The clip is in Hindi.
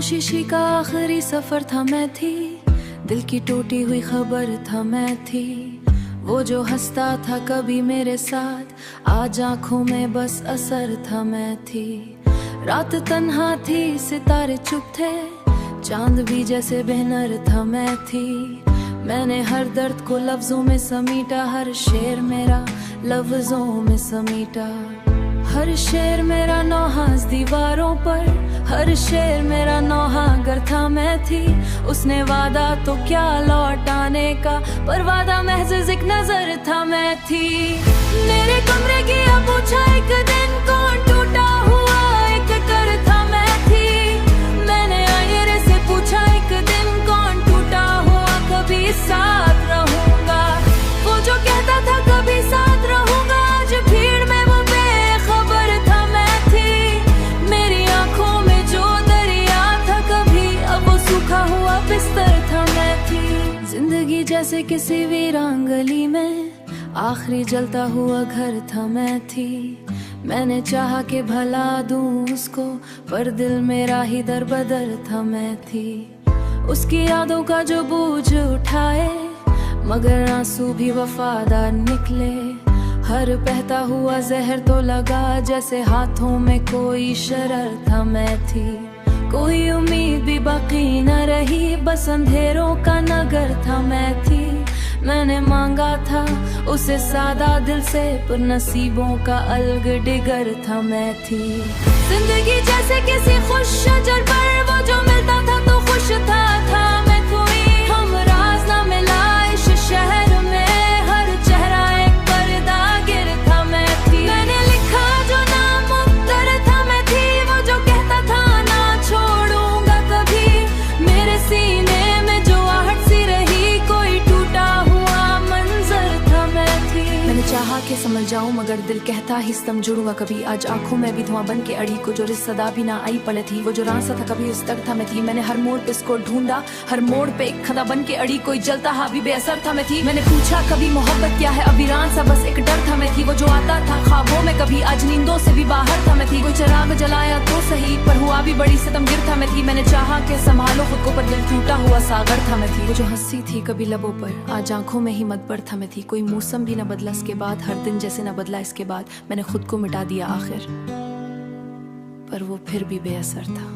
कोशिश का आखिरी सफर था मैं थी, दिल की टूटी हुई खबर था मैं थी। वो जो हंसता था कभी मेरे साथ, आज आंखों में बस असर था मैं थी। रात तन्हा थी, सितारे चुप थे, चांद भी जैसे बेनर था मैं थी। मैंने हर दर्द को लफ्जों में समीटा, हर शेर मेरा लफ्जों में समीटा। हर शेर मेरा नौहास दीवारों पर, हर शेर मेरा नौहा घर था मैं थी। उसने वादा तो क्या लौटाने का, पर वादा महज एक नजर था मैं थी। मेरे कमरे की पूछा एक दिन कौन टूटा हुआ एक कर था मैं थी। मैंने आईने से पूछा एक दिन कौन टूटा हुआ कभी साथ रहूंगा। वो जो कहता था कभी साथ रहूंगा, आज भीड़ में वो बेखबर था मैं थी। मेरी आंखों में जो दरिया था कभी, अब वो सूखा हुआ बिस्तर था मैं थी। जिंदगी जैसे किसी वीरान गली में आखिरी जलता हुआ घर था मैं थी। मैंने चाहा कि भला दूं उसको, पर दिल मेरा ही दर बदर था मैं थी। उसकी यादों का जो बोझ उठाए, मगर आंसू भी वफादार निकले। हर बहता हुआ जहर तो लगा, जैसे हाथों में कोई शरर था मैं थी। कोई उम्मीद भी बाकी न रही, बस अंधेरों का नगर था मैं थी। मैंने मांगा था उसे सादा दिल से, पर नसीबों का अलग डिगर था मैं थी। जिंदगी जैसे किसी खुश शजर पर, वो जो मिलता था तो खुश था मैं खोई। हम राज ना मिला इस शहर में, हर चेहरा एक पर्दा गिर था मैं थी। मैंने लिखा जो नाम उत्तर था मैं थी, वो जो कहता था ना छोड़ूंगा कभी। मेरे सीने में जो आहट सी रही, कोई टूटा हुआ मंजर था मैं थी। मैंने चाहा कि समझ जाऊं, मगर दिल कहता ही स्तंभ जुड़ूंगा कभी। आज आंखों में भी धुआं बन के अड़ी को, जो रिस सदा भी ना आई पड़े थी। वो जो रास्ता था कभी उस तक था मैं थी। मैंने हर मोड़ पे इसको ढूंढा, हर मोड़ पे एक खदा बन के अड़ी, कोई जलता हावी बेअसर था मैं थी। मैंने पूछा कभी मोहब्बत क्या है, अबीरान सा बस एक डर था मैं थी। वो जो आता था ख्वाबों में कभी, आज नींदों से भी बाहर था मैं थी। कोई चिराग जलाया तो सही, पर हुआ भी बड़ी सितमगिर था मैं थी। मैंने चाहा कि संभालो खुद को, पर दिल टूटा हुआ सागर था मैं थी। वो जो हंसी थी कभी लबों पर, आज आंखों में ही मतबर था मैं थी। कोई मौसम भी न बदला इसके बाद, हर दिन जैसे न बदला इसके बाद। मैंने खुद को मिटा दिया आखिर, पर वो फिर भी बेअसर था।